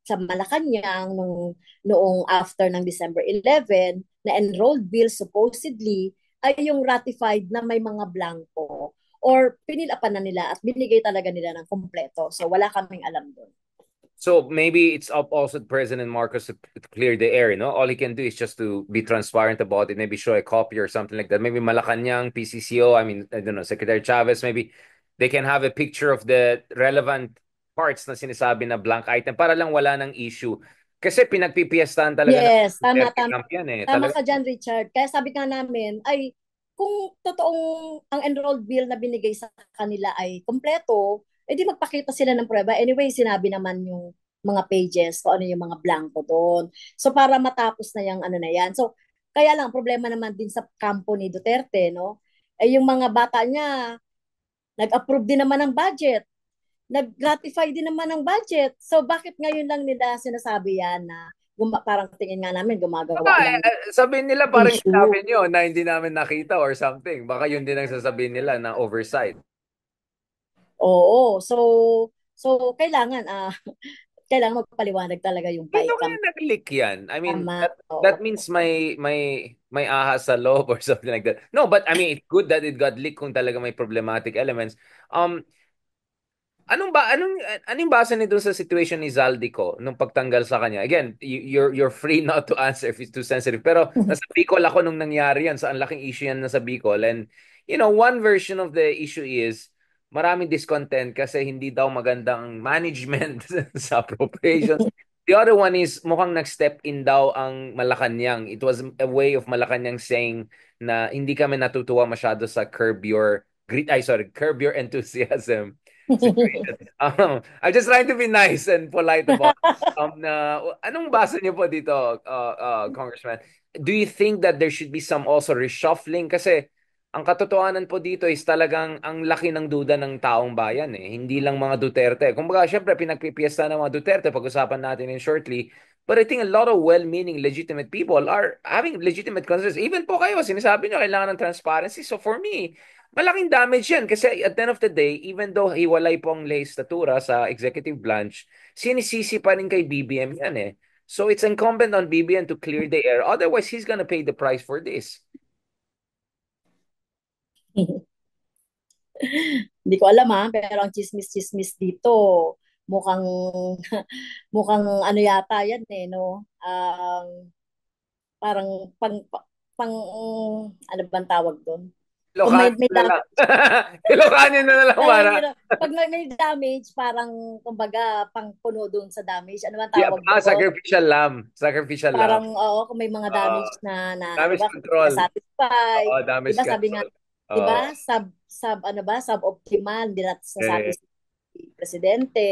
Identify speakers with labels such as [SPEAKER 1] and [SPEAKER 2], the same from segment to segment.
[SPEAKER 1] sa Malacanang noong after ng December 11 na enrolled bill supposedly ay yung ratified na may mga blanco or pinilapan na nila at binigay talaga nila ng kompleto. So wala kaming alam doon.
[SPEAKER 2] So maybe it's up also to President Marcos to clear the air, you know? All he can do is just to be transparent about it, maybe show a copy or something like that. Maybe Malacanang, PCCO, I mean, I don't know, Secretary Chavez, maybe they can have a picture of the relevant parts na sinasabi na blank item para lang wala ng issue. Kasi pinagpipiestahan talaga ng
[SPEAKER 1] Yes, tama,
[SPEAKER 2] Duterte
[SPEAKER 1] tama.
[SPEAKER 2] camp yan eh.
[SPEAKER 1] Tama
[SPEAKER 2] Talaga.
[SPEAKER 1] ka dyan, Richard. Kaya sabi nga namin, ay kung totoong ang enrolled bill na binigay sa kanila ay kompleto, edi magpakita sila ng prueba. Anyway, sinabi naman yung mga pages kung ano yung mga blanco doon. So para matapos na yung ano na yan. So kaya lang, problema naman din sa kampo ni Duterte, no? Eh yung mga bata niya, nag-approve din naman ng budget, nag-ratify din naman ng budget. So bakit ngayon lang nila sinasabi yan na parang tingin nga namin
[SPEAKER 2] Baka
[SPEAKER 1] gumagawa lang ng
[SPEAKER 2] sabihin nila parang
[SPEAKER 1] issue.
[SPEAKER 2] sinabi nyo na hindi namin nakita or something. Baka yun din ang sasabihin nila na oversight.
[SPEAKER 1] Oo. So kailangan kailangan magpaliwanag talaga yung
[SPEAKER 2] Paano
[SPEAKER 1] PAICAM.
[SPEAKER 2] kaya nag-leak yan? I mean,
[SPEAKER 1] Tama.
[SPEAKER 2] that
[SPEAKER 1] Oo.
[SPEAKER 2] means may ahas sa loob or something like that. No, but I mean, it's good that it got leaked kung talaga may problematic elements. Um, anong basa nito sa situation ni Zaldico nung pagtanggal sa kanya? Again, you're free not to answer if it's too sensitive. Pero nasa Bicol ako nung nangyari yan, sa ang laking issue yan nasa Bicol. And one version of the issue is maraming discontent kasi hindi daw magandang management sa appropriations. The other one is mukhang nag-step in daw ang Malacanang. It was a way of Malacanang saying na hindi kami natutuwa masyado sa curb your enthusiasm situation. I'm just trying to be nice and polite about na anong basa niyo po dito, Congressman? Do you think that there should be some also reshuffling? Kasi ang katotohanan po dito is talagang ang laki ng duda ng taong bayan eh. Hindi lang mga Duterte. Kumbaga, syempre, pinagpipiesta ng mga Duterte, pag-usapan natin in shortly. But I think a lot of well-meaning, legitimate people are having legitimate concerns. Even po kayo, sinasabi nyo, kailangan ng transparency. So for me, malaking damage yan kasi at the end of the day, even though hiwalay po ang legislatura sa executive branch, sinisisi pa rin kay BBM yan eh. So it's incumbent on BBM to clear the air. Otherwise, he's gonna pay the price for this.
[SPEAKER 1] Hindi ko alam pero ang chismis-chismis dito, mukhang mukhang ano yata yan no? Parang pang ano bang tawag doon? Kung
[SPEAKER 2] Ilocanin
[SPEAKER 1] may
[SPEAKER 2] na lang. Ilocanin na lang para.
[SPEAKER 1] pag may damage, parang kumbaga pang puno doon sa damage. Ano bang
[SPEAKER 2] Yeah,
[SPEAKER 1] tawag doon?
[SPEAKER 2] sacrificial lamb. Sacrificial lamb.
[SPEAKER 1] Parang oo, kung may mga damage na 'di
[SPEAKER 2] Damage
[SPEAKER 1] ba, kung hindi ka
[SPEAKER 2] control.
[SPEAKER 1] satisfy, 'di
[SPEAKER 2] Damage
[SPEAKER 1] ba sabi nga,
[SPEAKER 2] control.
[SPEAKER 1] 'di
[SPEAKER 2] Oo.
[SPEAKER 1] ba, suboptimal, hindi nasasabi
[SPEAKER 2] Eh,
[SPEAKER 1] si presidente,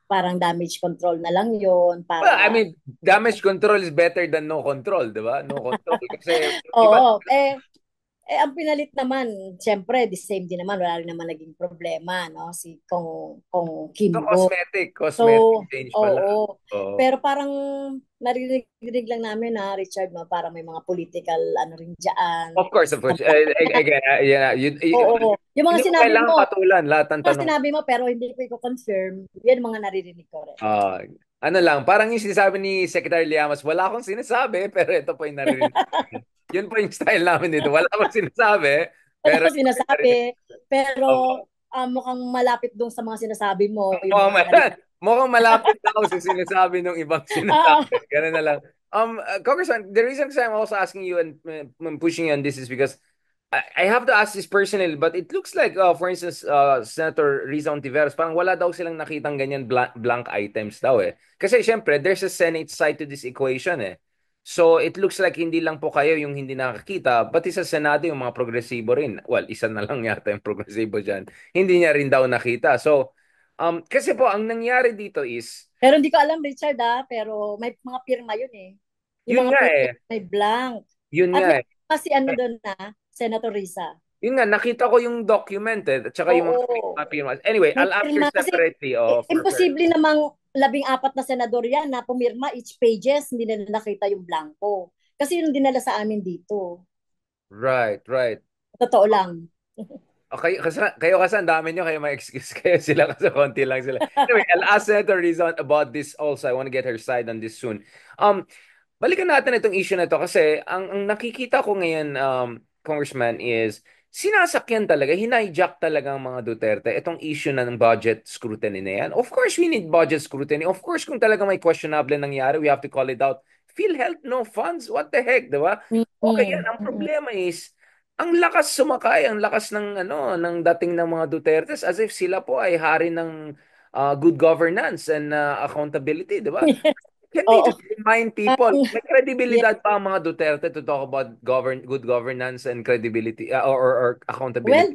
[SPEAKER 1] parang damage control na lang 'yon
[SPEAKER 2] well, I
[SPEAKER 1] para
[SPEAKER 2] mean, damage control is better than no control, di ba? No control. Kasi, iba,
[SPEAKER 1] oo, ang pinalit naman, siyempre, the same din naman, wala rin naman naging problema, no? Si Kong
[SPEAKER 2] so
[SPEAKER 1] Kimbo.
[SPEAKER 2] cosmetic
[SPEAKER 1] So,
[SPEAKER 2] change pala.
[SPEAKER 1] oo.
[SPEAKER 2] Oo.
[SPEAKER 1] Pero parang narinig lang namin na Richard, no, parang may mga political ano rin dyan.
[SPEAKER 2] Of course, of course. Again, yeah,
[SPEAKER 1] Oo. Yung mga
[SPEAKER 2] hindi mo
[SPEAKER 1] sinabi
[SPEAKER 2] kailangan
[SPEAKER 1] mo,
[SPEAKER 2] patulan lahat ng tanong.
[SPEAKER 1] pero hindi ko i-confirm, yan mga naririnig ko rin.
[SPEAKER 2] Ah, ano lang, parang yung sinasabi ni Secretary Llamas, wala akong sinasabi, pero ito po yung naririnig. Yun po yung style namin dito. Wala akong sinasabi,
[SPEAKER 1] Wala
[SPEAKER 2] pero
[SPEAKER 1] ko
[SPEAKER 2] ito po yung narinig.
[SPEAKER 1] sinasabi, pero
[SPEAKER 2] Oo.
[SPEAKER 1] mukhang malapit dong sa mga sinasabi mo, yung
[SPEAKER 2] Mukhang,
[SPEAKER 1] mga narinig.
[SPEAKER 2] mukhang malapit na ako sa sinasabi ng ibang
[SPEAKER 1] Ah,
[SPEAKER 2] sinasabi. Ganun na lang. Congressman, the reason kasi I'm also asking you and pushing you on this is because I have to ask this personally, but it looks like, for instance, Senator Riza Ontiveros, parang wala daw silang nakitang ganyan blank items daw eh. Kasi syempre, there's a Senate side to this equation eh. So it looks like hindi lang po kayo yung hindi nakakita, pati sa Senado yung mga progresibo rin. Well, isa na lang yata yung progresibo dyan. Hindi niya rin daw nakita. So, kasi po, ang nangyari dito is,
[SPEAKER 1] pero hindi ko alam, Richard, pero may mga pirma yun eh. Yung
[SPEAKER 2] yun
[SPEAKER 1] mga
[SPEAKER 2] nga
[SPEAKER 1] pirma
[SPEAKER 2] eh.
[SPEAKER 1] may blank.
[SPEAKER 2] Yun
[SPEAKER 1] At
[SPEAKER 2] nga
[SPEAKER 1] may
[SPEAKER 2] eh.
[SPEAKER 1] kasi ano doon Senator Risa.
[SPEAKER 2] Yun nga, nakita ko yung document eh, at saka yung
[SPEAKER 1] Oo.
[SPEAKER 2] mga firma. Anyway,
[SPEAKER 1] May
[SPEAKER 2] I'll ask you
[SPEAKER 1] pirma kasi
[SPEAKER 2] separately for fair.
[SPEAKER 1] imposible namang 14 na senador yan na pumirma each pages, hindi nila nakita yung blanco. Kasi yung dinala sa amin dito.
[SPEAKER 2] Right, right.
[SPEAKER 1] Totoo lang.
[SPEAKER 2] kayo kasi ang dami nyo, kayo may excuse kayo sila kasi konti lang sila. Anyway, I'll ask Senator Rizon about this also. I want to get her side on this soon. Balikan natin itong issue na to kasi ang nakikita ko ngayon, Congressman, is sinasakyan talaga, hinijack talaga ang mga Duterte itong issue na ng budget scrutiny na yan. Of course, we need budget scrutiny. Of course, kung talaga may questionable nangyari, we have to call it out. PhilHealth, no funds? What the heck, di ba? Okay, yan.
[SPEAKER 1] Mm-mm.
[SPEAKER 2] Ang problema is, ang lakas sumakay, ang lakas ng dating ng mga Dutertes as if sila po ay hari ng good governance and accountability, di ba? Can we
[SPEAKER 1] Oo.
[SPEAKER 2] just remind people,
[SPEAKER 1] Parang,
[SPEAKER 2] may
[SPEAKER 1] yeah.
[SPEAKER 2] credibilidad pa ang mga Duterte to talk about good governance and credibility or accountability?
[SPEAKER 1] Well,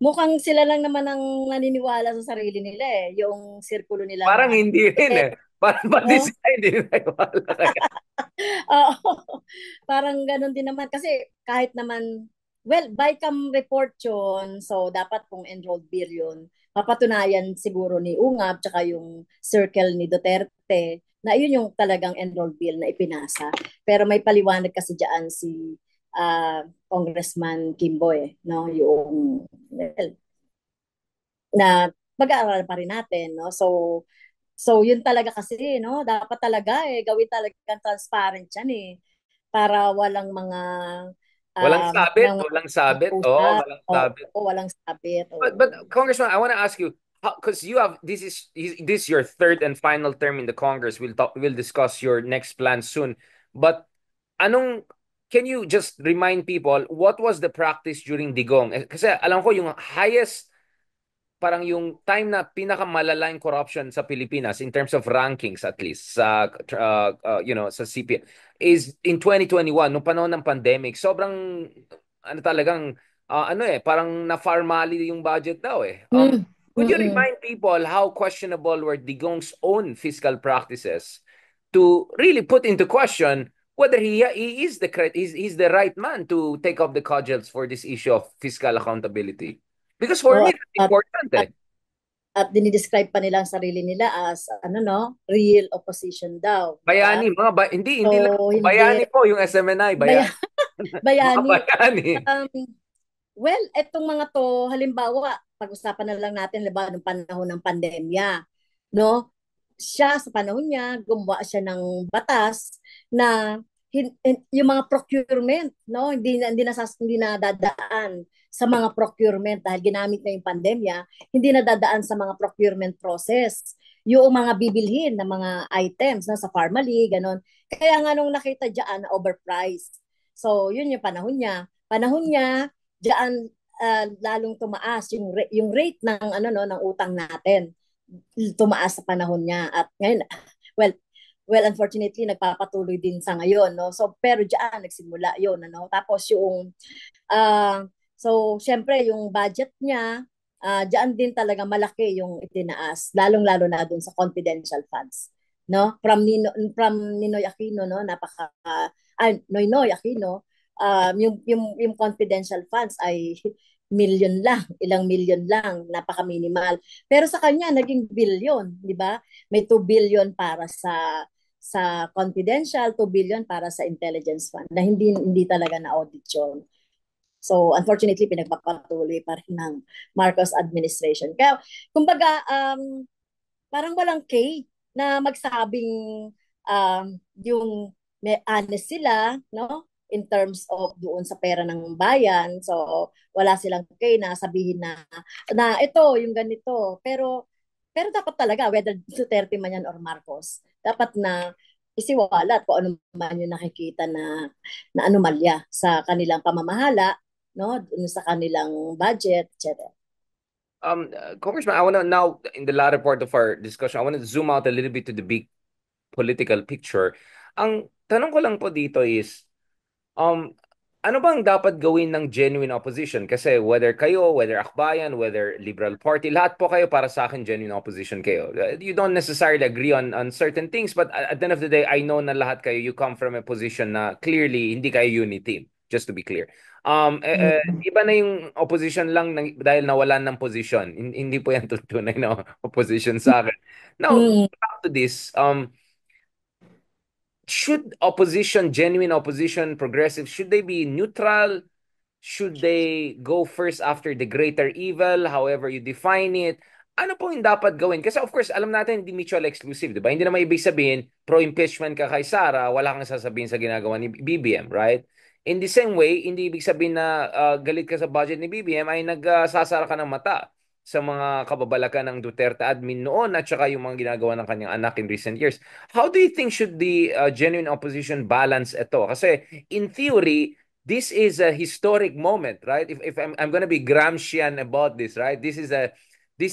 [SPEAKER 1] mukhang sila lang naman ang naniniwala sa sarili nila eh. Yung sirkulo nilang
[SPEAKER 2] Parang hindi rin
[SPEAKER 1] eh,
[SPEAKER 2] eh. Parang pati
[SPEAKER 1] no?
[SPEAKER 2] sila hindi naniwala kaya.
[SPEAKER 1] Oo. Parang ganun din naman. Kasi kahit naman, well, BICAM report yun. So, dapat kung enrolled bill yun, mapatunayan siguro ni UNGAB tsaka yung circle ni Duterte na yun yung talagang enrolled bill na ipinasa. Pero may paliwanag kasi dyan si Congressman Kimboy, no? Yung, well, na pag-aaral pa rin natin, no? So yun talaga kasi, no? Dapat talaga gawin talagang transparent yan para walang mga
[SPEAKER 2] Walang sabit. Oo,
[SPEAKER 1] usap
[SPEAKER 2] walang
[SPEAKER 1] o
[SPEAKER 2] sabit.
[SPEAKER 1] walang sabit.
[SPEAKER 2] But
[SPEAKER 1] O.
[SPEAKER 2] Congressman, I want to ask you, because you have this is your third and final term in the Congress. We'll discuss your next plan soon. But anong can you just remind people what was the practice during Digong? Kasi alam ko yung highest parang yung time na pinakamalala yung corruption sa Pilipinas in terms of rankings at least sa sa CPI is in 2021 nung panahon ng pandemic. Sobrang ano talagang parang na-formally yung budget daw eh.
[SPEAKER 1] Mm,
[SPEAKER 2] Could you
[SPEAKER 1] mm,
[SPEAKER 2] remind people how questionable were Digong's own fiscal practices to really put into question whether he is he's the right man to take up the cudgels for this issue of fiscal accountability? Because for
[SPEAKER 1] oh,
[SPEAKER 2] me, that's important
[SPEAKER 1] at,
[SPEAKER 2] eh.
[SPEAKER 1] at dinidescribe pa nila ang sarili nila as ano no, real opposition daw, di ba?
[SPEAKER 2] Bayani, hindi lang
[SPEAKER 1] So hindi
[SPEAKER 2] bayani po yung SMNI,
[SPEAKER 1] baya,
[SPEAKER 2] bayani. Mga
[SPEAKER 1] bayani.
[SPEAKER 2] bayani.
[SPEAKER 1] Um, well, etong mga to, halimbawa, pag-usapan na lang natin, halimbawa, nung panahon ng pandemya, no? Siya, sa panahon niya, gumawa siya ng batas na yung mga procurement, no? Hindi na dadaan sa mga procurement dahil ginamit na yung pandemya, hindi na dadaan sa mga procurement process. Yung mga bibilhin na mga items na sa Pharmaly, ganun. Kaya nga nung nakita diyan na overpriced. So, yun yung panahon niya. Panahon niya, diyan lalong tumaas yung rate ng ano no ng utang natin, tumaas sa panahon niya at ngayon, well unfortunately nagpapatuloy din sa ngayon, no? So pero diyan nagsimula yon, ano, tapos yung so syempre yung budget niya, diyan din talaga malaki yung itinaas, lalong-lalo na doon sa confidential funds, no? From Ninoy Aquino, no, Noynoy Aquino, yung confidential funds ay million lang, ilang million lang, napaka-minimal. Pero sa kanya naging billion, di ba? May 2 billion para sa confidential, 2 billion para sa intelligence fund na hindi talaga na audit yun. So, unfortunately, pinagpapatuloy pa rin ng Marcos administration. Kaya, kumbaga, parang walang K na magsabing yung may honest sila, no? In terms of doon sa pera ng bayan. So, wala silang K na sabihin na ito, yung ganito. Pero dapat talaga, whether Duterte man yan or Marcos, dapat na isiwalat kung ano man yung nakikita na anomalya sa kanilang pamamahala, no? Sa kanilang budget, etc.
[SPEAKER 2] Congressman, I want to now, in the latter part of our discussion, I want to zoom out a little bit to the big political picture. Ang tanong ko lang po dito is, Um, ano bang dapat gawin ng genuine opposition? Kasi whether Akbayan, whether Liberal Party, lahat po kayo para sa akin genuine opposition kayo. You don't necessarily agree on certain things, but at the end of the day, I know na lahat kayo, you come from a position na clearly hindi kayo unity, just to be clear.
[SPEAKER 1] Mm.
[SPEAKER 2] Iba na yung opposition lang dahil nawalan ng position. Hindi po yan tunay na opposition sa akin. Now,
[SPEAKER 1] Mm.
[SPEAKER 2] back to this. Should genuine opposition, progressive, should they be neutral? Should they go first after the greater evil, however you define it? Ano po yung dapat gawin? Kasi of course, alam natin hindi mutual exclusive, di ba? Hindi naman ibig sabihin, pro-impeachment ka kay Sara, wala kang sasabihin sa ginagawa ni BBM, right? In the same way, hindi ibig sabihin na galit ka sa budget ni BBM ay nagsasara ka ng mata sa mga kababalakan ng Duterte admin noon at saka yung mga ginagawa ng kanyang anak in recent years. How do you think should the genuine opposition balance ito? Kasi in theory, this is a historic moment, right? If I'm gonna be Gramscian about this, right? This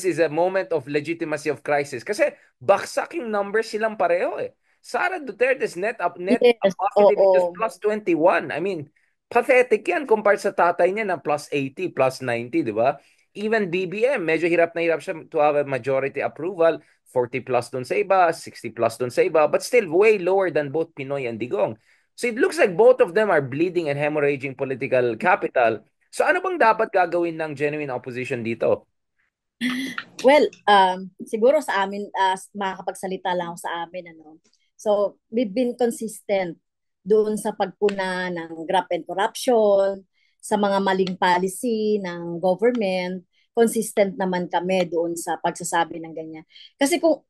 [SPEAKER 2] is a moment of legitimacy of crisis. Kasi baksak yung numbers silang pareho eh. Sara Duterte's net
[SPEAKER 1] Yes,
[SPEAKER 2] positive is just
[SPEAKER 1] oo.
[SPEAKER 2] plus 21. I mean, pathetic yan compared sa tatay niya na plus 80, plus 90, di ba? Even BBM, medyo hirap na hirap siya to have a majority approval. 40 plus dun sa iba, 60 plus dun sa iba, but still way lower than both Pinoy and Digong. So it looks like both of them are bleeding and hemorrhaging political capital. So ano bang dapat gagawin ng genuine opposition dito?
[SPEAKER 1] Well, siguro sa amin, makakapagsalita lang ako sa amin, ano. So, we've been consistent doon sa pagpuna ng graft and corruption, sa mga maling policy ng government. Consistent naman kami doon sa pagsasabi ng ganyan. Kasi kung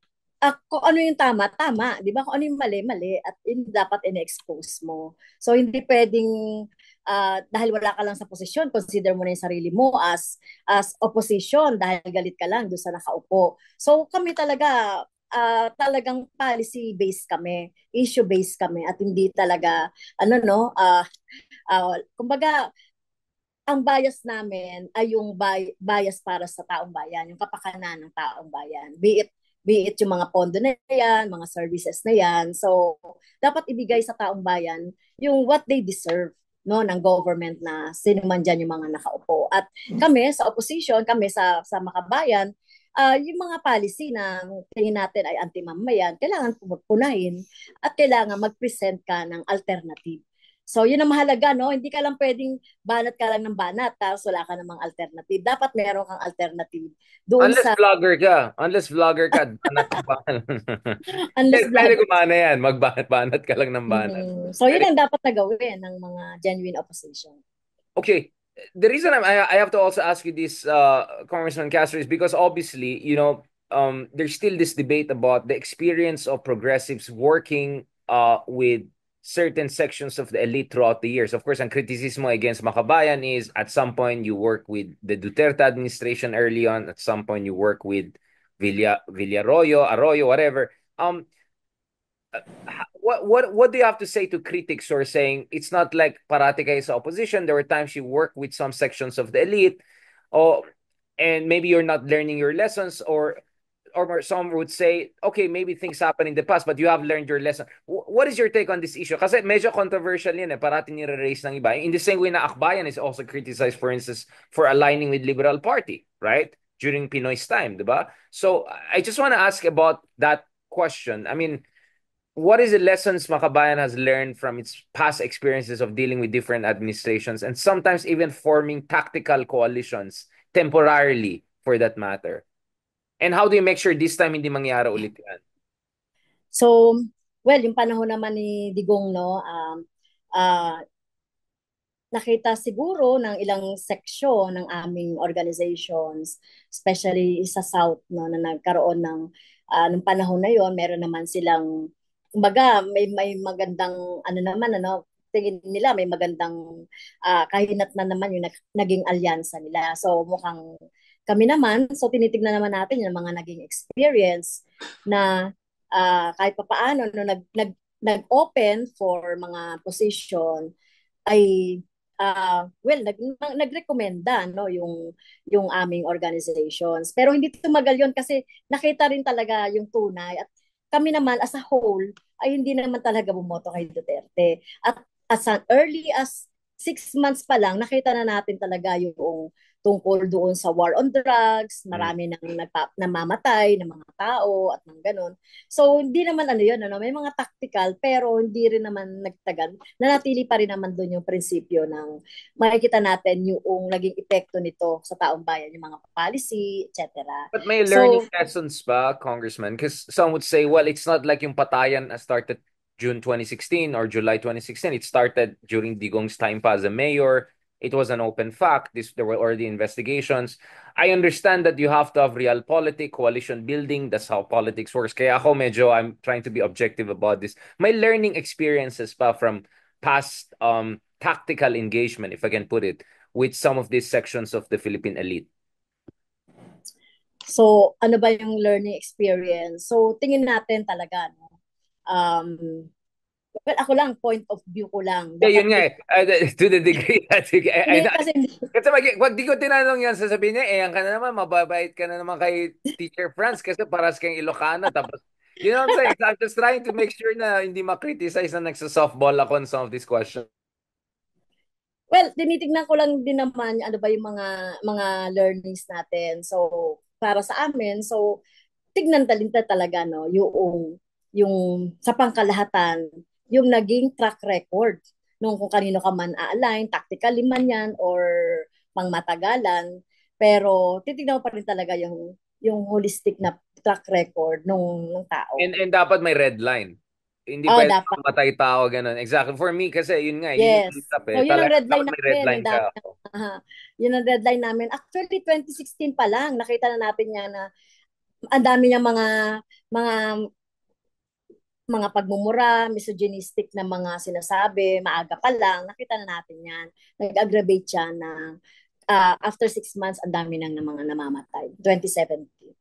[SPEAKER 1] ano yung tama, tama. Di ba? Kung ano yung mali, mali. At yun dapat in-expose mo. So, hindi pwedeng dahil wala ka lang sa posisyon, consider mo na yung sarili mo as opposition dahil galit ka lang doon sa nakaupo. So kami talaga talagang policy based kami, issue based kami at hindi talaga ano no kumbaga ang bias namin ay yung bias para sa taong bayan, yung kapakanan ng taong bayan. Be it yung mga pondo na yan, mga services na yan. So, dapat ibigay sa taong bayan yung what they deserve no ng government na sino man dyan yung mga nakaupo. At kami sa opposition, kami sa makabayan, yung mga policy na tingin natin ay anti-mamayan, kailangan punahin at kailangan mag-present ka ng alternative. So, yun ang mahalaga, no? Hindi ka lang pwedeng banat ka lang ng banat, tapos wala ka namang alternative. Dapat meron kang alternative doon
[SPEAKER 2] Unless
[SPEAKER 1] sa,
[SPEAKER 2] vlogger ka. Unless vlogger ka, banat ng banat.
[SPEAKER 1] unless
[SPEAKER 2] Pwede
[SPEAKER 1] vlogger.
[SPEAKER 2] gumana yan. Magbanat-banat ka lang ng banat.
[SPEAKER 1] So, yun
[SPEAKER 2] Pwede.
[SPEAKER 1] ang dapat na gawin ng mga genuine opposition.
[SPEAKER 2] Okay. The reason I have to also ask you this, Congressman Castro, is because obviously, there's still this debate about the experience of progressives working with certain sections of the elite throughout the years. Of course, ang criticism against Makabayan is at some point you work with the Duterte administration early on, at some point you work with Villarroyo, Arroyo, whatever. What do you have to say to critics who are saying it's not like parati kayo sa opposition? There were times you work with some sections of the elite, or and maybe you're not learning your lessons, or some would say, okay, maybe things happen in the past, but you have learned your lesson. What is your take on this issue? Kasi medyo controversial yan eh, parati nire-raise ng iba. In the same way na Akbayan is also criticized, for instance, for aligning with Liberal Party, right? During Pinoy's time, di ba? So I just want to ask about that question. I mean, what is the lessons Makabayan has learned from its past experiences of dealing with different administrations and sometimes even forming tactical coalitions temporarily for that matter? And how do you make sure this time hindi mangyari ulit yan?
[SPEAKER 1] So, well, yung panahon naman ni Digong, no, uh, nakita siguro ng ilang seksyon ng aming organizations, especially sa South, no, na nagkaroon ng panahon na yon, meron naman silang, kumbaga, may magandang, ano naman, ano, tingin nila may magandang kahinat na naman yung naging alyansa nila. So mukhang kami naman, so tinitignan naman natin yung mga naging experience na kahit papaano no, nag-open for mga position ay well nagrekomenda no yung aming organizations, pero hindi tumagal yon kasi nakita rin talaga yung tunay at kami naman as a whole ay hindi naman talaga bumoto kay Duterte at as early as 6 months pa lang nakita na natin talaga yung tungkol doon sa war on drugs, marami nang namamatay ng mga tao at ng ganun. So, hindi naman ano yun, ano, may mga tactical pero hindi rin naman nagtagal. Nanatili pa rin naman doon yung prinsipyo ng makikita natin yung naging epekto nito sa taong bayan, yung mga policy, etc.
[SPEAKER 2] But may learning
[SPEAKER 1] So,
[SPEAKER 2] lessons ba, Congressman? Because some would say, well, it's not like yung patayan started June 2016 or July 2016. It started during Digong's time pa as a mayor. It was an open fact. There were already investigations. I understand that you have to have realpolitik, coalition building. That's how politics works. Kaya ako medyo, I'm trying to be objective about this. My learning experiences pa from past tactical engagement, if I can put it, with some of these sections of the Philippine elite.
[SPEAKER 1] So, ano ba yung learning experience? So, tingin natin talaga, no? Um, well, ako lang, point of view ko lang.
[SPEAKER 2] Yeah,
[SPEAKER 1] Dapat
[SPEAKER 2] yun nga eh. To the degree that
[SPEAKER 1] hindi kasi
[SPEAKER 2] kasi wag di ko tinanong yan, sasabihin niya, yan ka na naman, mababait ka na naman kay Teacher Franz kasi paras kang Ilocano. Tapos, you know what I'm saying? So I'm just trying to make sure na hindi ma-criticize na nagsa-softball ako on some of these questions.
[SPEAKER 1] well, tinitignan ko lang din naman ano ba yung mga learnings natin. So, para sa amin, so tignan talinta talaga no, yung sa pangkalahatan, yung naging track record nung kung kanino ka man a-align, tactically man yan or pangmatagalan, pero titignan mo pa rin talaga yung holistic na track record nung tao.
[SPEAKER 2] And dapat may red line. Hindi
[SPEAKER 1] Oh,
[SPEAKER 2] pwede
[SPEAKER 1] dapat.
[SPEAKER 2] matay tao, ganun. Exactly. For me, kasi yun nga, yun yung
[SPEAKER 1] Yes.
[SPEAKER 2] tap eh.
[SPEAKER 1] So, yun ang
[SPEAKER 2] Talaga,
[SPEAKER 1] red line
[SPEAKER 2] dapat may red
[SPEAKER 1] namin.
[SPEAKER 2] line
[SPEAKER 1] Ang
[SPEAKER 2] ka.
[SPEAKER 1] dami, yun ang red line namin. Actually, 2016 pa lang, nakita na natin yan na ang dami niyang mga mga pagmumura, misogynistic na mga sinasabi, maaga pa lang, nakita na natin yan. Nag-aggravate siya na after 6 months, ang dami nang na mga namamatay. 2017.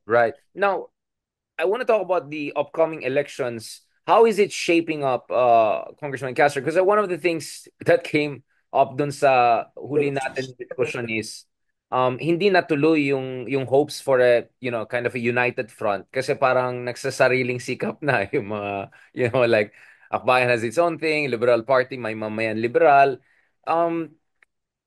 [SPEAKER 2] Right. Now, I want to talk about the upcoming elections. How is it shaping up, Congressman Castro? Because one of the things that came up dun sa huli natin discussion is hindi natuloy yung hopes for a, you know, kind of a united front kasi parang nagsasariling sikap na yung mga, you know, like Akbayan has its own thing, Liberal Party, may mamayan liberal. Um,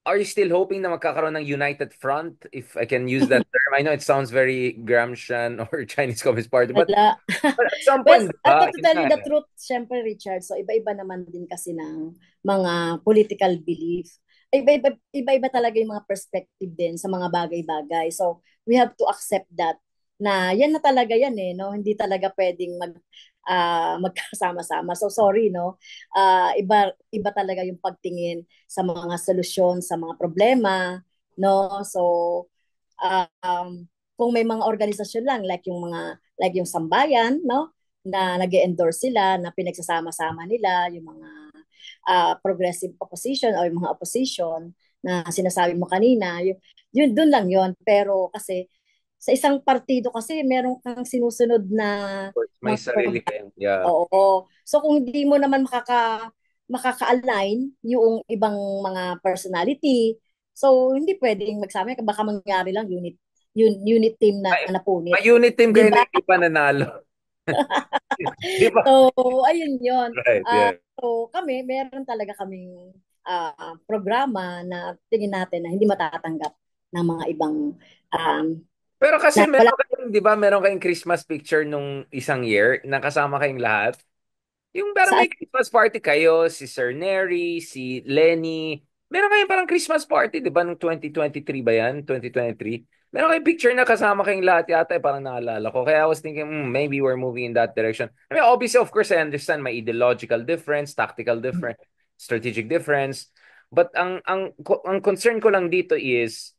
[SPEAKER 2] are you still hoping na magkakaroon ng united front, if I can use that term? I know it sounds very Gramscian or Chinese Communist Party, but
[SPEAKER 1] Wala.
[SPEAKER 2] at some
[SPEAKER 1] Well,
[SPEAKER 2] point, di ba?
[SPEAKER 1] to
[SPEAKER 2] Yun
[SPEAKER 1] tell
[SPEAKER 2] nga
[SPEAKER 1] you the
[SPEAKER 2] eh.
[SPEAKER 1] truth, syempre, Richard, so iba-iba naman din kasi ng mga political belief. Iba-iba talaga yung mga perspective din sa mga bagay-bagay. So, we have to accept that na yan na talaga yan eh, no? Hindi talaga pwedeng magkasama-sama. So, sorry, no? Iba talaga yung pagtingin sa mga solusyon, sa mga problema, no? So, kung may mga organisasyon lang like yung sambayan, no, na nag-endorse sila, na pinagsasama-sama nila yung mga progressive opposition o yung mga opposition na sinasabi mo kanina, yun doon lang yun. Pero kasi sa isang partido kasi meron kang sinusunod na
[SPEAKER 2] May
[SPEAKER 1] mga
[SPEAKER 2] sarili
[SPEAKER 1] program.
[SPEAKER 2] kayong, yeah.
[SPEAKER 1] Oo. So kung hindi mo naman makaka-align yung ibang mga personality, so hindi pwedeng magsama, baka mangyari lang unit team na napunit.
[SPEAKER 2] May unit team
[SPEAKER 1] Di
[SPEAKER 2] kayo
[SPEAKER 1] ba?
[SPEAKER 2] na hindi pa nanalo. Di ba?
[SPEAKER 1] So, ayun yon.
[SPEAKER 2] Right, yeah.
[SPEAKER 1] So, meron talaga kaming programa na tingin natin na hindi matatanggap ng mga ibang um,
[SPEAKER 2] Pero kasi
[SPEAKER 1] na wala
[SPEAKER 2] meron kayong, di ba, meron kayong Christmas picture nung isang year, nakasama kayong lahat. Yung parang
[SPEAKER 1] sa
[SPEAKER 2] may Christmas party kayo, si Sir Neri, si Lenny. Meron kayong parang Christmas party, di ba, nung 2023 ba yan? 2023? Meron kayong picture na kasama kayong lahat yata, parang naalala ko. Kaya I was thinking, maybe we're moving in that direction. I mean, obviously, of course, I understand may ideological difference, tactical difference, strategic difference. But ang concern ko lang dito is,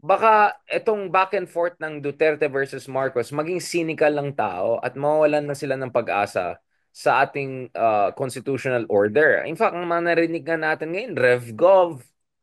[SPEAKER 2] baka etong back and forth ng Duterte versus Marcos maging cynical lang tao at mawawalan na sila ng pag-asa sa ating constitutional order. In fact, ang mga narinig nga natin ngayon, RevGov,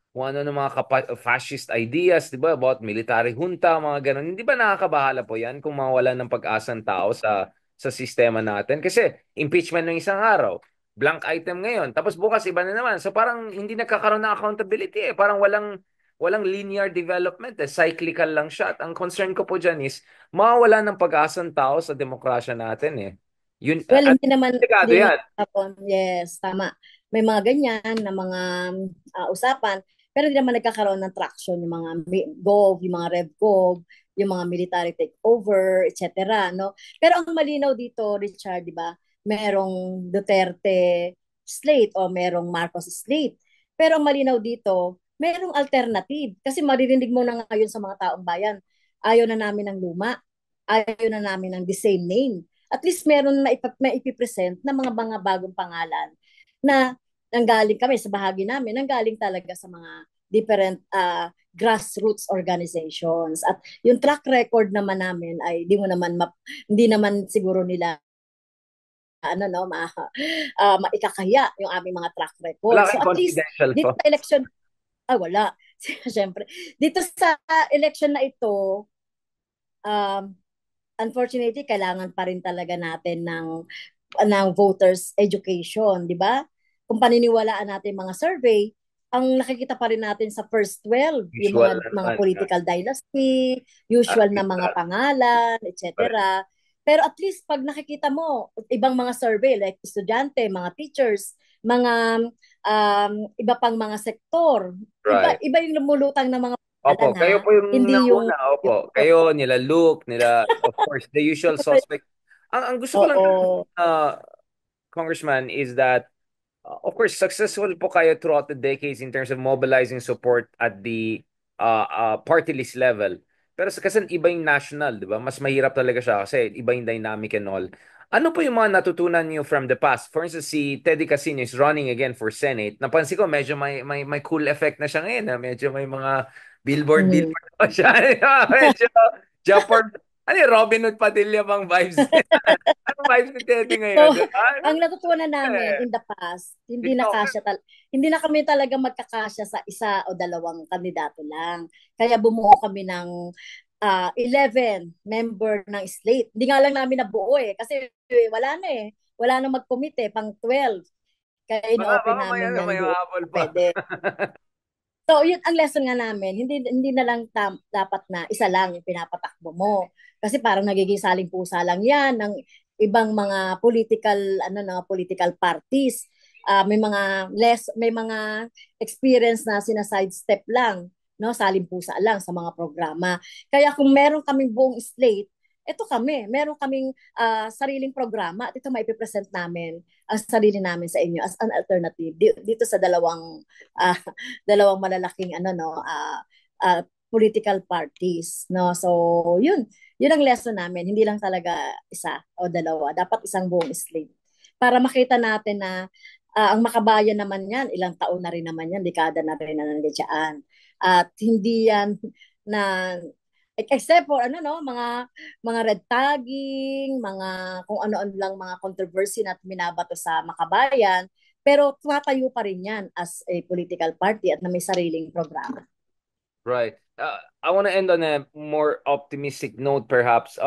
[SPEAKER 2] kung ano ng mga fascist ideas, di ba, about military junta, mga ganun. Hindi ba nakakabahala po yan kung mawawalan ng pag-asa ng tao sa sistema natin? Kasi impeachment ng isang araw, blank item ngayon, tapos bukas iba na naman. So parang hindi nagkakaroon ng accountability eh. Parang walang linear development eh. Cyclical lang siya. At ang concern ko po dyan is mawawala ng pag-asa ng tao sa demokrasya natin eh. Yun,
[SPEAKER 1] well,
[SPEAKER 2] at
[SPEAKER 1] hindi
[SPEAKER 2] delikado
[SPEAKER 1] naman
[SPEAKER 2] yan.
[SPEAKER 1] yes, tama. May mga ganyan na mga usapan, pero hindi naman nagkakaroon ng traction yung mga Gov, yung mga RevGov, yung mga military takeover, etc. No? Pero ang malinaw dito, Richard, di ba? Merong Duterte slate o merong Marcos slate. Pero ang malinaw dito, merong alternative. Kasi maririnig mo na ngayon sa mga taong bayan, ayaw na namin ng luma, ayaw na namin ng the same name. At least meron na ipipresent na mga bagong pangalan na nanggaling kami sa bahagi namin, nanggaling talaga sa mga different grassroots organizations. At yung track record naman namin ay hindi naman siguro nila ano no maikakaya yung aming mga track record.
[SPEAKER 2] Wala
[SPEAKER 1] So
[SPEAKER 2] kayong
[SPEAKER 1] at least
[SPEAKER 2] confidential
[SPEAKER 1] dito sa
[SPEAKER 2] talks.
[SPEAKER 1] election wala. Siyempre, dito sa election na ito, um, unfortunately, kailangan pa rin talaga natin ng voters education, di ba? Kung paniniwalaan natin mga survey, ang nakikita pa rin natin sa first 12, yung
[SPEAKER 2] Usual
[SPEAKER 1] mga
[SPEAKER 2] naman. Yeah.
[SPEAKER 1] political dynasty, usual na mga pangalan,
[SPEAKER 2] Correct.
[SPEAKER 1] etc. Pero at least pag nakikita mo, ibang mga survey like estudyante, mga teachers, mga iba pang mga sektor, iba
[SPEAKER 2] Right.
[SPEAKER 1] iba yung lumulutang ng mga
[SPEAKER 2] Opo,
[SPEAKER 1] pangalan ha,
[SPEAKER 2] kayo po yung
[SPEAKER 1] hindi yung
[SPEAKER 2] nauna. Opo, kayo, nila Luke, nila, of course, the usual suspect. Ang gusto ko lang,
[SPEAKER 1] oo.
[SPEAKER 2] Congressman, is that of course, successful po kayo throughout the decades in terms of mobilizing support at the party list level. Pero kasi iba yung national, di ba? Mas mahirap talaga siya kasi iba yung dynamic and all. Ano po yung mga natutunan niyo from the past? For instance, si Teddy Casino is running again for Senate. Napansin ko, medyo may cool effect na siya ngayon. Medyo may mga
[SPEAKER 1] Mm.
[SPEAKER 2] billboard pa siya. Medyo, Japor, ano yung Robin Hood Padilla bang vibes? Ano vibes ni Teddy ngayon?
[SPEAKER 1] So,
[SPEAKER 2] Di ba?
[SPEAKER 1] ang natutunan namin
[SPEAKER 2] Eh,
[SPEAKER 1] in the past,
[SPEAKER 2] TikTok.
[SPEAKER 1] hindi na kami talaga magkakasya sa isa o dalawang kandidato lang. Kaya bumuo kami ng 11 member ng slate. Hindi nga lang namin nabuo kasi wala na eh. Wala na mag-commit pang 12. Kaya
[SPEAKER 2] Baka
[SPEAKER 1] ino-open
[SPEAKER 2] may
[SPEAKER 1] namin
[SPEAKER 2] ano,
[SPEAKER 1] yan
[SPEAKER 2] may
[SPEAKER 1] doon
[SPEAKER 2] habol
[SPEAKER 1] na
[SPEAKER 2] pa.
[SPEAKER 1] pwede. So, yun ang lesson nga namin. Hindi na lang dapat na isa lang yung pinapatakbo mo. Kasi parang nagiging saling pusa lang yan ng ibang mga political parties. May mga experience na sina-sidestep lang, no? Saling pusa lang sa mga programa. Kaya kung meron kaming buong slate, ito kami, meron kaming sariling programa at ito maipipresent namin ang sarili namin sa inyo as an alternative dito sa ah, dalawang malalaking political parties, no. So yun ang lesson namin, hindi lang talaga isa o dalawa, dapat isang buong slate para makita natin na ang makabayan naman yan, ilang taon na rin naman yan, dekada na rin na nandiyan at hindi yan na except for mga red tagging, mga kung ano-ano lang mga controversy na minabato sa makabayan, pero tumatayo pa rin yan as a political party at na may sariling programa.
[SPEAKER 2] Right. I want to end on a more optimistic note perhaps.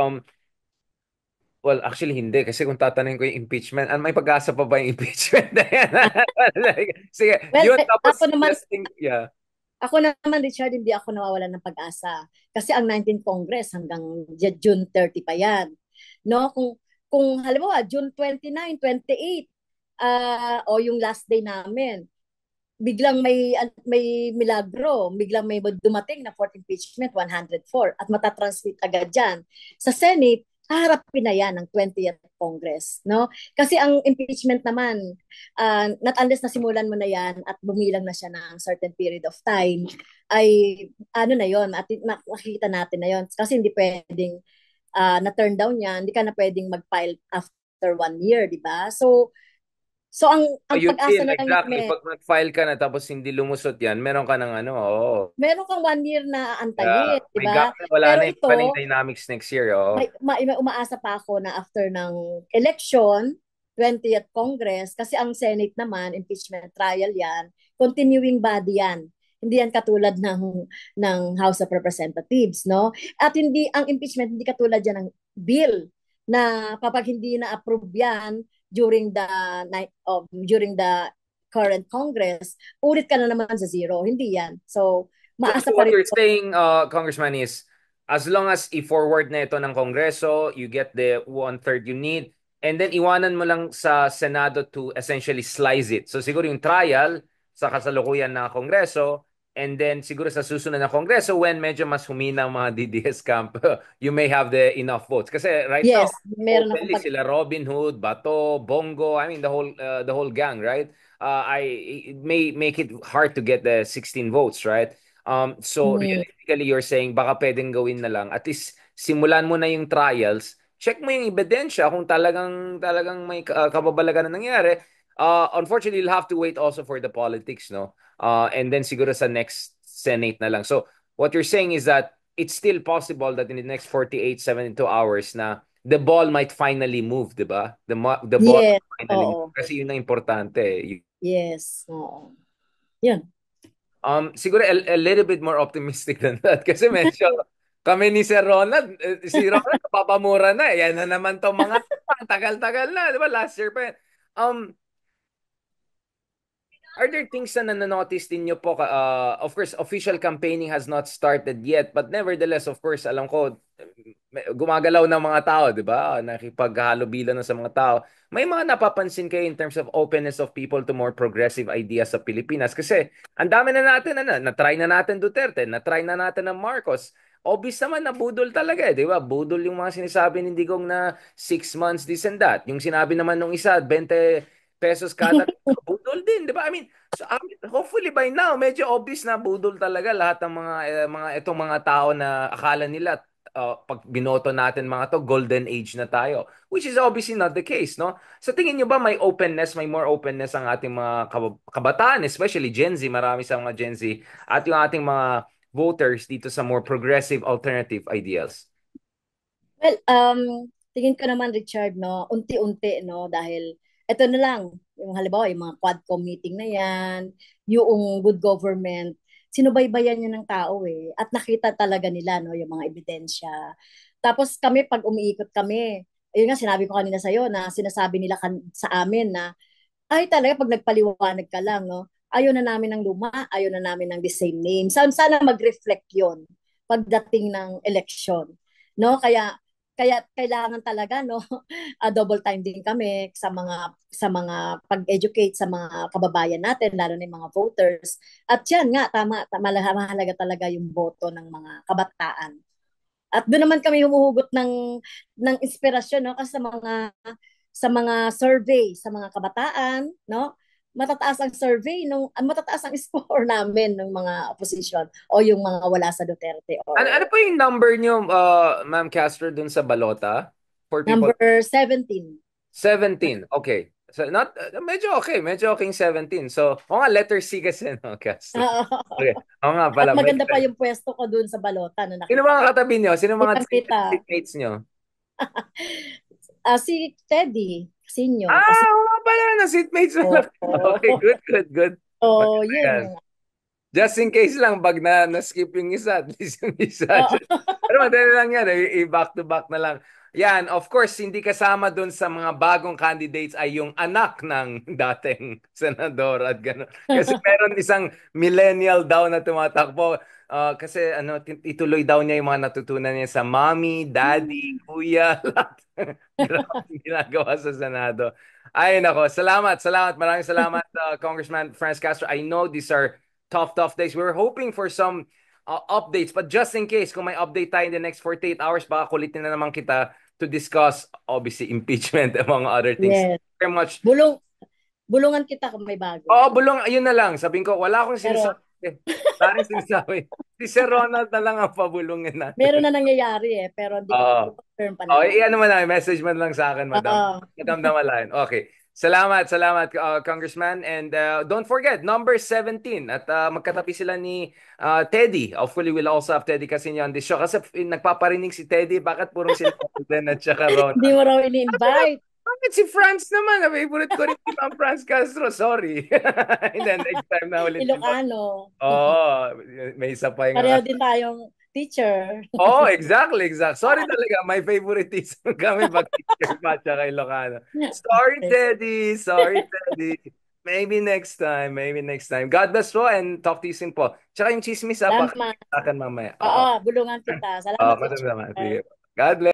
[SPEAKER 2] Well, actually hindi kasi kung tatanungin ko yung impeachment, may pag-asa pa ba yung impeachment na yan? Sige,
[SPEAKER 1] Well,
[SPEAKER 2] yun tapos yeah.
[SPEAKER 1] ako naman, Richard, hindi ako nawawalan ng pag-asa. Kasi ang 19th Congress hanggang June 30 pa yan. No? Kung halimbawa, June 29, 28, o yung last day namin, biglang may milagro, biglang may dumating na fourth impeachment, 104, at matatransmit agad dyan. Sa Senate, haharapin na yan ng 20th Congress. No? Kasi ang impeachment naman, not unless nasimulan mo na yan at bumilang na siya ng certain period of time, ay ano na yon at makikita natin na yon. Kasi hindi pwedeng na-turn down yan, hindi ka na pwedeng mag-file after 1 year, di ba? So ang
[SPEAKER 2] You
[SPEAKER 1] pag-asa
[SPEAKER 2] feel
[SPEAKER 1] na lang
[SPEAKER 2] exactly
[SPEAKER 1] namin,
[SPEAKER 2] pag nag-file ka na tapos hindi lumusot yan, meron ka ng ano, oh.
[SPEAKER 1] meron kang 1 year na
[SPEAKER 2] Yeah,
[SPEAKER 1] aantayin, di
[SPEAKER 2] may
[SPEAKER 1] ba?
[SPEAKER 2] gap na wala
[SPEAKER 1] Pero
[SPEAKER 2] na iba na yung
[SPEAKER 1] ito,
[SPEAKER 2] dynamics next year, oh.
[SPEAKER 1] may umaasa pa ako na after ng election, 20th Congress, kasi ang Senate naman, impeachment trial yan, continuing body yan. Hindi yan katulad ng House of Representatives, no? At hindi, ang impeachment, hindi katulad yan ng bill na kapag hindi na-approve yan during the current Congress, ulit ka na naman sa zero. Hindi yan. So,
[SPEAKER 2] So
[SPEAKER 1] maasa pa
[SPEAKER 2] what
[SPEAKER 1] rin
[SPEAKER 2] you're saying, Congressman, is as long as i-forward na ito ng Kongreso, you get the one-third you need, and then iwanan mo lang sa Senado to essentially slice it. So siguro yung trial sa kasalukuyan na Kongreso, and then siguro sa susunod na Kongreso, when medyo mas humina ang mga DDS camp, you may have the enough votes. Kasi right now,
[SPEAKER 1] yes, meron akong
[SPEAKER 2] openly sila Robin Hood, Bato, Bongo, I mean the whole gang, right? It may make it hard to get the 16 votes, right? So
[SPEAKER 1] Mm,
[SPEAKER 2] realistically, you're saying baka pwedeng gawin na lang. At least simulan mo na yung trials. Check mo yung ebidensya kung talagang may kababalagan na nangyari. Unfortunately, you'll have to wait also for the politics, no? And then siguro sa next Senate na lang. So, what you're saying is that it's still possible that in the next 48, 72 hours na the ball might finally move, di ba? The ball
[SPEAKER 1] Yes,
[SPEAKER 2] finally move.
[SPEAKER 1] oo.
[SPEAKER 2] Kasi yun ang importante.
[SPEAKER 1] Yes, oo. Yun.
[SPEAKER 2] Siguro a little bit more optimistic than that. Kasi medyo kami ni Sir Ronald, si Ronald, papamura na. Yan na naman to mga tagal-tagal na. Di ba? Last year pa yan. Um, Are there things na nanonotice din nyo po? Of course, official campaigning has not started yet, but nevertheless, of course, alam ko, gumagalaw ng mga tao, di ba? Nakipaghalubilo na sa mga tao. May mga napapansin kayo in terms of openness of people to more progressive ideas sa Pilipinas? Kasi ang dami na natin, na-try na natin Duterte, na-try na natin ng Marcos. Obvious naman na budol talaga, di ba? Budol yung mga sinasabi ni Digong na 6 months, this and that. Yung sinabi naman nung isa, 20 pesos kada budol din, 'di ba? I mean, so, hopefully by now medyo obvious na budol talaga lahat ng mga itong mga tao na akala nila pag binoto natin mga to golden age na tayo, which is obviously not the case, no? Sa tingin niyo ba may openness, may more openness ang ating mga kabataan, especially Gen Z, marami sa mga Gen Z at yung ating mga voters dito sa more progressive alternative ideals?
[SPEAKER 1] Well, tingin ko naman, Richard, no, unti-unti, no, dahil ito na lang, yung halimbawa, yung mga Quadcom meeting na yan, yung good government, sinubaybayan yun ng tao eh, at nakita talaga nila, no, yung mga ebidensya. Tapos kami, pag umiikot kami, ayun nga, sinabi ko kanina sa'yo na sinasabi nila sa amin na, ay talaga, pag nagpaliwanag ka lang, no, ayaw na namin ng luma, ayaw na namin ng the same name. Sana mag-reflect yon pagdating ng election. No, kaya kailangan talaga no double time din kami sa mga pag-educate sa mga kababayan natin lalo na yung mga voters at yan nga tama mahalaga talaga yung boto ng mga kabataan at doon naman kami humuhugot ng inspirasyon no kasi sa mga survey sa mga kabataan no matataas ang survey nung matataas ang score namin ng mga opposition o yung mga wala sa Duterte
[SPEAKER 2] Ano
[SPEAKER 1] or
[SPEAKER 2] po yung number nyo, Ma'am Castro, dun sa balota? For people
[SPEAKER 1] number 17.
[SPEAKER 2] 17. Okay. So not medyo okay yung 17. So, nga letter C kasi no, Castro. Okay. Oo nga
[SPEAKER 1] At
[SPEAKER 2] pala,
[SPEAKER 1] maganda pa yung pwesto ko dun sa balota na
[SPEAKER 2] Sino
[SPEAKER 1] nakita
[SPEAKER 2] mga
[SPEAKER 1] ko.
[SPEAKER 2] katabi nyo? Sino mga
[SPEAKER 1] Kitang-kita.
[SPEAKER 2] seatmates nyo?
[SPEAKER 1] Si Teddy, Sinyo. Kasi,
[SPEAKER 2] Oo nga pala, na seatmates na lang. Okay,
[SPEAKER 1] oh,
[SPEAKER 2] good, good, good.
[SPEAKER 1] oh,
[SPEAKER 2] Maganda
[SPEAKER 1] yun.
[SPEAKER 2] yan. Just in case lang, pag na-skip yung isa, at least yung isa.
[SPEAKER 1] Oh,
[SPEAKER 2] Pero madali lang yan, i-back to back na lang. Yan, of course, hindi kasama dun sa mga bagong candidates ay yung anak ng dating senador at gano'n. Kasi meron isang millennial daw na tumatakbo. Kasi ituloy daw niya yung mga natutunan niya sa mommy, daddy, kuya, lahat. Grabe yung ginagawa sa Senado. Ay, nako. Salamat, salamat. Maraming salamat, Congressman Franz Castro. I know these are tough days. We're hoping for some updates. But just in case, kung may update tayo in the next 48 hours, baka kulitin na naman kita to discuss, obviously, impeachment among other things.
[SPEAKER 1] yes.
[SPEAKER 2] Very much.
[SPEAKER 1] Bulungan kita kung may bago.
[SPEAKER 2] Oo, bulong, ayun na lang. Sabihin ko, wala akong
[SPEAKER 1] Pero,
[SPEAKER 2] sinasabi. Wala akong sinasabi. Si Sir Ronald na lang ang pabulungin
[SPEAKER 1] meron
[SPEAKER 2] natin.
[SPEAKER 1] na nangyayari pero hindi ko
[SPEAKER 2] Oo.
[SPEAKER 1] confirm pa
[SPEAKER 2] Oh,
[SPEAKER 1] naman.
[SPEAKER 2] iyan naman na, message man lang sa akin, Madam.
[SPEAKER 1] Oo.
[SPEAKER 2] Madam Damalain. Okay. Salamat, salamat, Congressman. And don't forget, number 17. At magkatabi sila ni Teddy. Hopefully, we'll also have Teddy kasi on this show. Kasi nagpaparinig si Teddy, bakit purong sila Alden at saka
[SPEAKER 1] Hindi
[SPEAKER 2] Ronald?
[SPEAKER 1] mo raw ini-invite.
[SPEAKER 2] Bakit si Franz naman? Favorite ko rin si Ma'am Franz Castro. Sorry. And then next time na ulit.
[SPEAKER 1] Ilocano.
[SPEAKER 2] Oo, may isa pa yung
[SPEAKER 1] Pareho din tayong teacher.
[SPEAKER 2] oh, exactly, exactly. Sorry talaga, may favoritism kami pag teacher pa tsaka Ilocano. Sorry,
[SPEAKER 1] Okay.
[SPEAKER 2] Teddy. Sorry, Teddy. Maybe next time. Maybe next time. God bless po and talk to you soon po. Tsaka yung chismis pa
[SPEAKER 1] Salamat.
[SPEAKER 2] sa akin mamaya.
[SPEAKER 1] Oo,
[SPEAKER 2] Oo.
[SPEAKER 1] bulungan kita.
[SPEAKER 2] Oo,
[SPEAKER 1] Salamat,
[SPEAKER 2] masama.
[SPEAKER 1] teacher.
[SPEAKER 2] Sige. God bless.